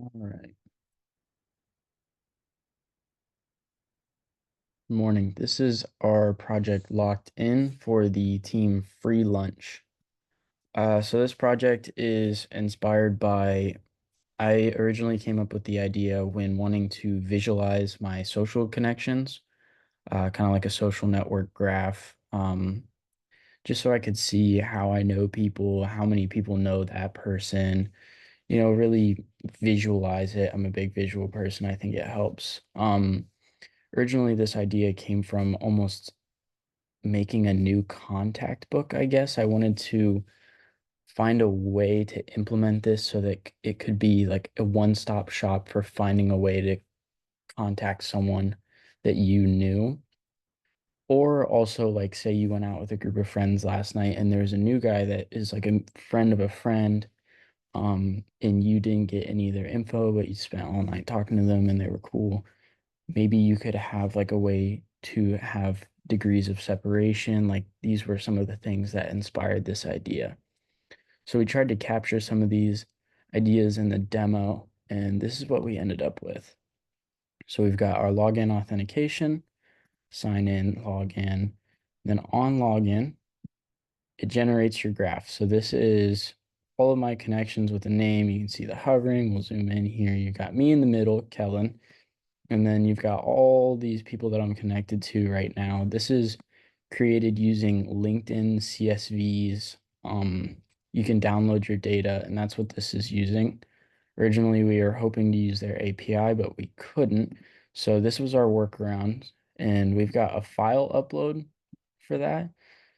All right. Morning. This is our project locked in for the team free lunch. So this project is inspired by I originally came up with the idea when wanting to visualize my social connections, kind of like a social network graph, just so I could see how I know people, how many people know that person, really visualize it. I'm a big visual person. I think it helps. Originally, this idea came from almost making a new contact book, I guess. I wanted to find a way to implement this so that it could be like a one-stop shop for finding a way to contact someone that you knew. Or also, like, say you went out with a group of friends last night and there's a new guy that is like a friend of a friend, and you didn't get any of their info, but you spent all night talking to them and they were cool. Maybe you could have like a way to have degrees of separation. Like these were some of the things that inspired this idea. So we tried to capture some of these ideas in the demo, and this is what we ended up with. So we've got our login authentication, sign in, login. Then on login, it generates your graph. So this is all of my connections with a name. You can see the hovering. We'll zoom in here. You got me in the middle, Kellen. And then you've got all these people that I'm connected to right now. This is created using LinkedIn CSVs. You can download your data, and that's what this is using. Originally, we were hoping to use their API, but we couldn't. So this was our workaround, and we've got a file upload for that.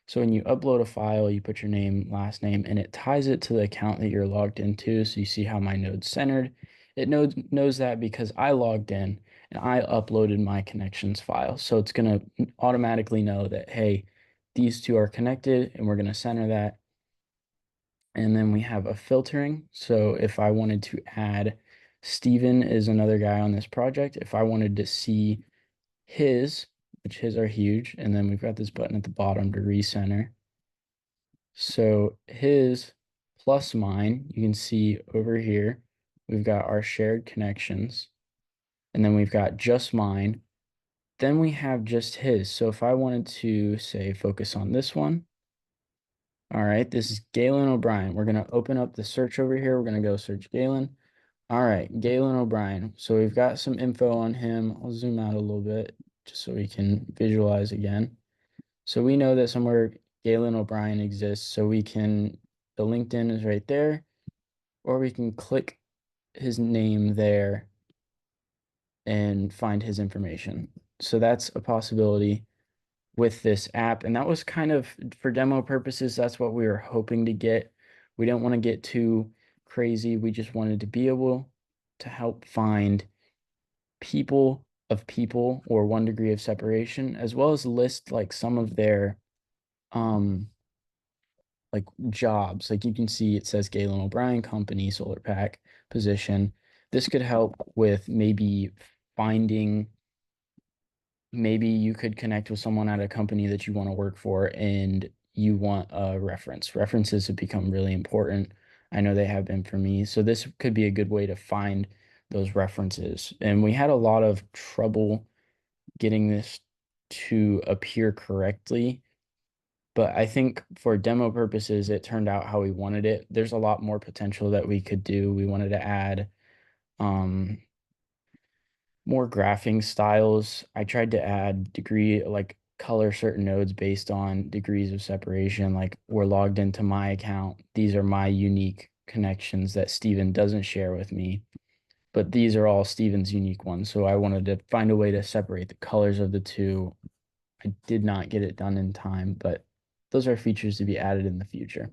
So when you upload a file, you put your name, last name, and it ties it to the account that you're logged into. So you see how my node's centered. It knows that because I logged in and I uploaded my connections file. So it's going to automatically know that, hey, these two are connected, and we're going to center that. And then we have a filtering. So if I wanted to add Steven is another guy on this project, if I wanted to see his, which his are huge, and then we've got this button at the bottom to recenter. So his plus mine, you can see over here, we've got our shared connections, and then we've got just mine. Then we have just his. So if I wanted to say focus on this one, all right, this is Galen O'Brien. We're going to open up the search over here. We're going to go search Galen. All right, Galen O'Brien. So we've got some info on him. I'll zoom out a little bit just so we can visualize again. So we know that somewhere Galen O'Brien exists. So we can, the LinkedIn is right there, or we can click his name there and find his information. So that's a possibility with this app. And that was kind of for demo purposes, that's what we were hoping to get. We don't want to get too crazy. We just wanted to be able to help find people of people or one degree of separation, as well as list like some of their um like jobs. Like you can see it says Galen O'Brien company, solar pack position. This could help with maybe finding, maybe you could connect with someone at a company that you want to work for and you want a reference. References have become really important. I know they have been for me. So this could be a good way to find those references. And we had a lot of trouble getting this to appear correctly. But I think for demo purposes, it turned out how we wanted it. There's a lot more potential that we could do. We wanted to add um, more graphing styles. I tried to add degree, like color certain nodes based on degrees of separation. Like we're logged into my account. These are my unique connections that Steven doesn't share with me, but these are all Steven's unique ones. So I wanted to find a way to separate the colors of the two. I did not get it done in time, but those are features to be added in the future.